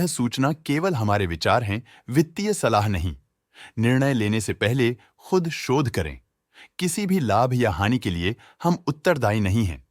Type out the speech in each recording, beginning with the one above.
सूचना केवल हमारे विचार हैं, वित्तीय सलाह नहीं। निर्णय लेने से पहले खुद शोध करें। किसी भी लाभ या हानि के लिए हम उत्तरदायी नहीं हैं।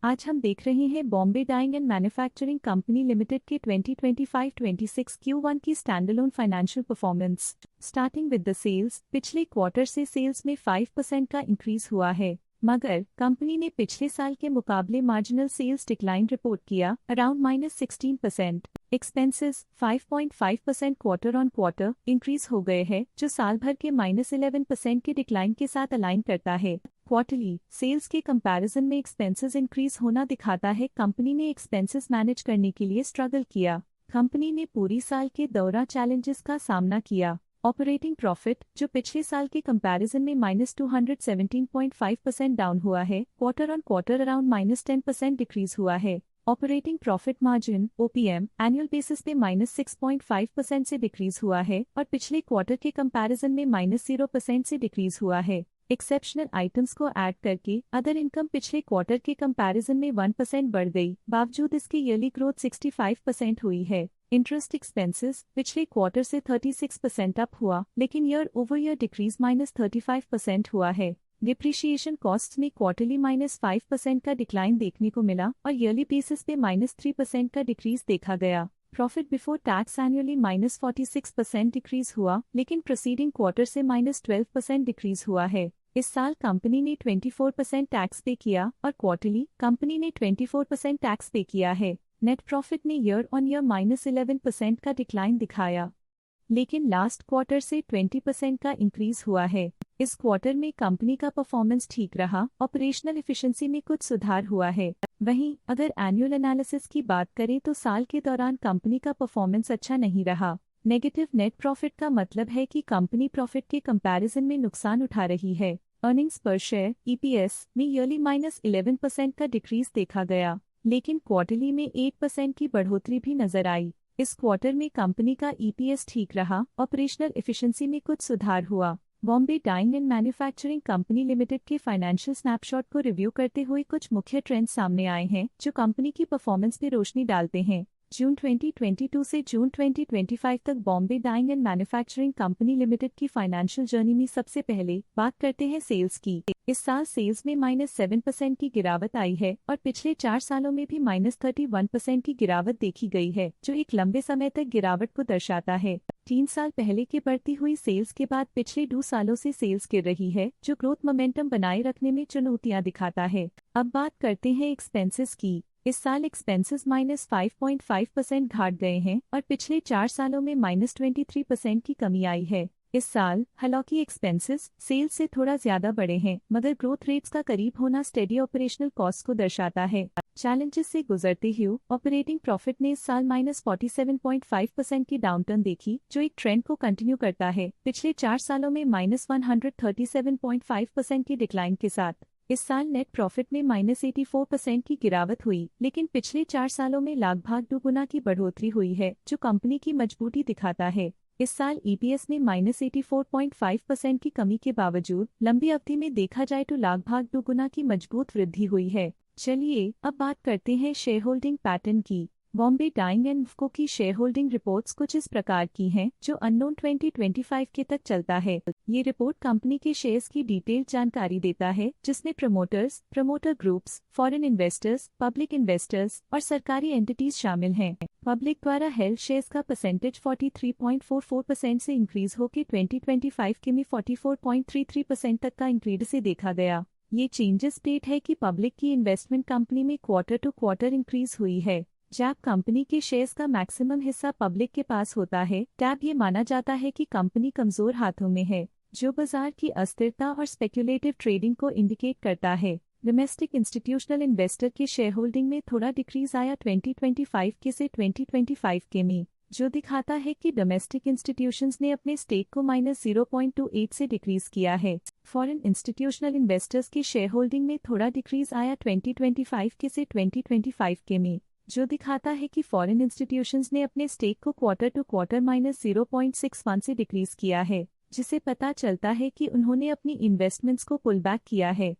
आज हम देख रहे हैं Bombay Dyeing and Manufacturing Company Limited के 2025-26 Q1 की standalone financial performance. Starting with the sales, पिछले क्वार्टर से सेल्स में 5% का इंक्रीज हुआ है, मगर कंपनी ने पिछले साल के मुकाबले मार्जिनल सेल्स डिक्लाइन रिपोर्ट किया, around -16%। Expenses 5.5% quarter on quarter increase हो गए हैं, जो साल भर के -11% के डिक्लाइन के साथ अलाइन करता है। क्वार्टरली सेल्स के कंपैरिजन में एक्सपेंसेस इंक्रीज होना दिखाता है कंपनी ने एक्सपेंसेस मैनेज करने के लिए स्ट्रगल किया। कंपनी ने पूरी साल के दौरान चैलेंजेस का सामना किया। ऑपरेटिंग प्रॉफिट, जो पिछले साल के कंपैरिजन में -217.5% डाउन हुआ है, quarter on quarter around -10% decrease हुआ है। Operating profit margin (OPM) annual basis पे -6.5% से डिक्रीज हुआ है और पिछले क्वार्टर के कंपैरिजन में -0% से डिक्रीज हुआ है। एक्सेप्शनल आइटम्स को ऐड करके अदर इनकम पिछले क्वार्टर के कंपैरिजन में 1% बढ़ गई, बावजूद इसके ईयरली ग्रोथ 65% हुई है। इंटरेस्ट एक्सपेंसेस पिछले क्वार्टर से 36% अप हुआ, लेकिन ईयर ओवर ईयर डिक्रीज -35% हुआ है। डिप्रिशिएशन कॉस्ट्स में क्वार्टरली -5% का डिक्लाइन देखने को मिला और ईयरली बेसिस पे -3% का डिक्रीज देखा गया। Profit before tax annually -46% decrease हुआ, लेकिन प्रीसीडिंग क्वार्टर से -12% डिक्रीज हुआ है। इस साल कंपनी ने 24% टैक्स पे किया और क्वार्टरली कंपनी ने 24% टैक्स पे किया है। नेट प्रॉफिट ने ईयर ऑन ईयर -11% का डिक्लाइन दिखाया, लेकिन लास्ट क्वार्टर से 20% का इंक्रीज हुआ है। इस क्वार्टर में कंपनी का परफॉर्मेंस ठीक रहा, ऑपरेशनल एफिशिएंसी में कुछ सुधार हुआ है। वहीं अगर एनुअल एनालिसिस की बात करें तो साल के दौरान कंपनी का परफॉर्मेंस अच्छा नहीं रहा। नेगेटिव नेट प्रॉफिट का मतलब है कि कंपनी प्रॉफिट के कंपैरिजन में नुकसान उठा रही है। अर्निंग्स पर शेयर (EPS) में ईयरली -11% का डिक्रीज देखा गया, लेकिन क्वार्टरली में 8% की बढ़ोतरी भी नजर आई। इस क्वार्टर में कंपनी का EPS ठीक रहा, ऑपरेशनल एफिशिएंसी में कुछ सुधार हुआ। Bombay Dyeing and Manufacturing Company Limited के फाइनेंशियल स्नैपशॉट को रिव्यू करते हुए कुछ मुख्य ट्रेंड्स सामने आए हैं जो कंपनी की परफॉर्मेंस पे रोशनी डालते हैं। जून 2022 से जून 2025 तक Bombay Dyeing and Manufacturing Company Limited की फाइनेंशियल जर्नी में सबसे पहले बात करते हैं सेल्स की। इस साल सेल्स में -7% की गिरावट आई है और पिछले 4 सालों में भी -31% की गिरावट देखी गई है, जो एक लंबे समय तक गिरावट को दर्शाता है। 3 साल पहले के बढ़ती हुई सेल्स के बाद पिछले 2 सालों से सेल्स गिर रही है, जो ग्रोथ मोमेंटम बनाए रखने में चुनौतियां दिखाता है। अब बात करते हैं एक्सपेंसेस की। इस साल एक्सपेंसेस -5.5% घाट गए हैं और पिछले 4 सालों में -23% की कमी आई है। इस साल हालांकि एक्सपेंसेस सेल्स से थोड़ा ज्यादा बढ़े हैं, मगर ग्रोथ रेट्स का करीब होना स्टेडी ऑपरेशनल कॉस्ट को दर्शाता है। चैलेंजेस से गुजरते हुए ऑपरेटिंग प्रॉफिट ने इस साल -47.5% की डाउनटर्न देखी, जो एक ट्रेंड को कंटिन्यू करता है, पिछले 4 सालों में -137.5% की डिक्लाइन के साथ। इस साल नेट प्रॉफिट में -84% की गिरावट हुई, लेकिन पिछले 4 सालों में लगभग 2 गुना की बढ़ोतरी हुई है, जो कंपनी की मजबूती दिखाता है। इस साल EPS में -84.5% की कमी के बावजूद लंबी अवधि में देखा जाए तो लगभग 2 गुना की मजबूत वृद्धि हुई है। चलिए अब बात करते हैं शेयर होल्डिंग पैटर्न की। बॉम्बे डाइंग एंड मैन्युफैक्चरिंग की शेयर होल्डिंग रिपोर्ट्स कुछ इस प्रकार की हैं, जो अननोन 2025 के तक चलता है। ये रिपोर्ट कंपनी के शेयर्स की डिटेल जानकारी देता है, जिसमें promoters, promoter groups, foreign investors, public investors और सरकारी एंटिटीज शामिल हैं। पब्लिक द्वारा हेल्ड शेयर्स का परसेंटेज 43.44% से इंक्रीज होकर 2025 के में 44.33% तक का इंक्रीज से देखा गया। ये चेंजेस स्टेट है कि पब्लिक की इन्वेस्टमेंट कंपनी में क्वार्टर टू क्वार्टर इंक्रीज हुई है। जब कंपनी के शेयर्स का मैक्सिमम हिस्सा पब्लिक के पास होता है, तब ये माना जाता है कि कंपनी कमजोर हाथों में है, जो बाजार की अस्थिरता और स्पेक्युलेटिव ट्रेडिंग को इंडिकेट करता है। डोमेस्टिक इंस्टीट्यूशनल इन्वेस्टर के शेयर होल्डिंग में थोड़ा डिक्रीज आया 2025 के से 2025 के में, जो दिखाता है कि डोमेस्टिक इंस्टीट्यूशंस ने अपने स्टेक को -0.28 से डिक्रीज किया है। फॉरेन इंस्टीट्यूशनल इन्वेस्टर्स की शेयर होल्डिंग में थोड़ा डिक्रीज आया 2025 के से 2025 के में, जो दिखाता है कि फॉरेन इंस्टीट्यूशंस ने अपने स्टेक को क्वार्टर टू क्वार्टर -0.61 से डिक्रीज किया है, जिसे पता चलता है कि उन्होंने अपनी इन्वेस्टमेंट्स को पुल बैक किया है।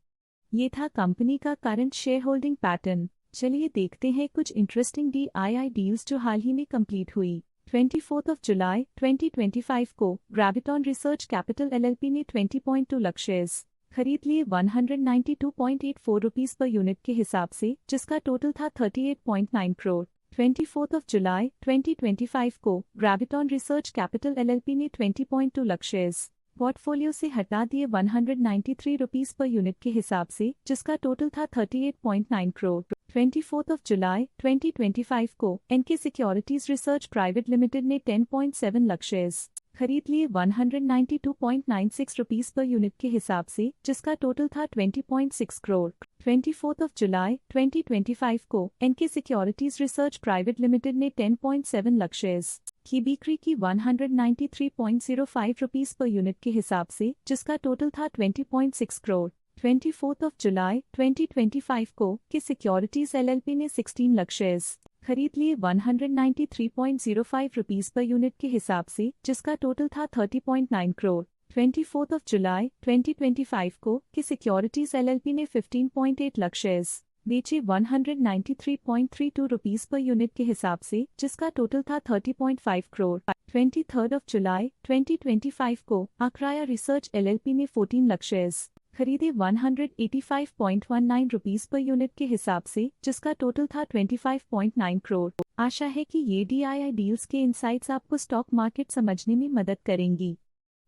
ये था कंपनी का करंट शेयर होल्डिंग पैटर्न। चलिए देखते हैं कुछ इंटरेस्टिंग DII डील्स जो हाल ही में कंप्लीट हुई। 24 जुलाई 2025 को ग्रेविटॉन रिसर्च कैपिटल एलएलपी ने 20.2 लाख शेयर्स खरीद लिए 192.84 रुपीस पर यूनिट के हिसाब से, जिसका टोटल था 38.9 करोड़। 24 जुलाई 2025 को ग्रेविटॉन रिसर्च कैपिटल एलएलपी ने 20.2 लाख शेयर्स पोर्टफोलियो से हटा दिए 193 रुपीस पर यूनिट के हिसाब से, जिसका टोटल था 38.9 करोड़। 24 जुलाई 2025 को NK Securities Research Private Limited ने 10.7 लाख शेयर्स खरीद लिए 192.96 रुपीस पर यूनिट के हिसाब से, जिसका टोटल था 20.6 करोड़। 24 जुलाई 2025 को NK Securities Research Private Limited ने 10.7 लाख शेयर्स की बिक्री की 193.05 रुपीस पर यूनिट के हिसाब से, जिसका टोटल था 20.6 करोड़। 24 जुलाई 2025 को के सिक्योरिटीज एलएलपी ने 16 लाख शेयर्स खरीद लिए 193.05 रुपीस पर यूनिट के हिसाब से, जिसका टोटल था 30.9 करोड़। 24 जुलाई 2025 को के सिक्योरिटीज एलएलपी ने 15.8 लाख शेयर्स बेचे 193.32 रुपीस पर यूनिट के हिसाब से, जिसका टोटल था 30.5 करोड़। 23 जुलाई 2025 को आक्राया रिसर्च एलएलपी ने 14 लाख शेयर्स खरीदे 185.19 रुपीस पर यूनिट के हिसाब से, जिसका टोटल था 25.9 करोड़। आशा है कि ये DII डील्स के इनसाइट्स आपको स्टॉक मार्केट समझने में मदद करेंगी।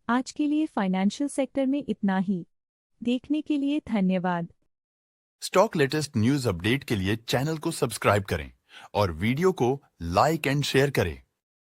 आज के लिए फाइनेंशियल सेक्टर में इतना ही। देखने के लिए धन्यवाद। स्टॉक लेटेस्ट न्यूज अपडेट के लिए चैनल को सब्सक्राइब करें और वीडियो को लाइक एंड शेयर करें।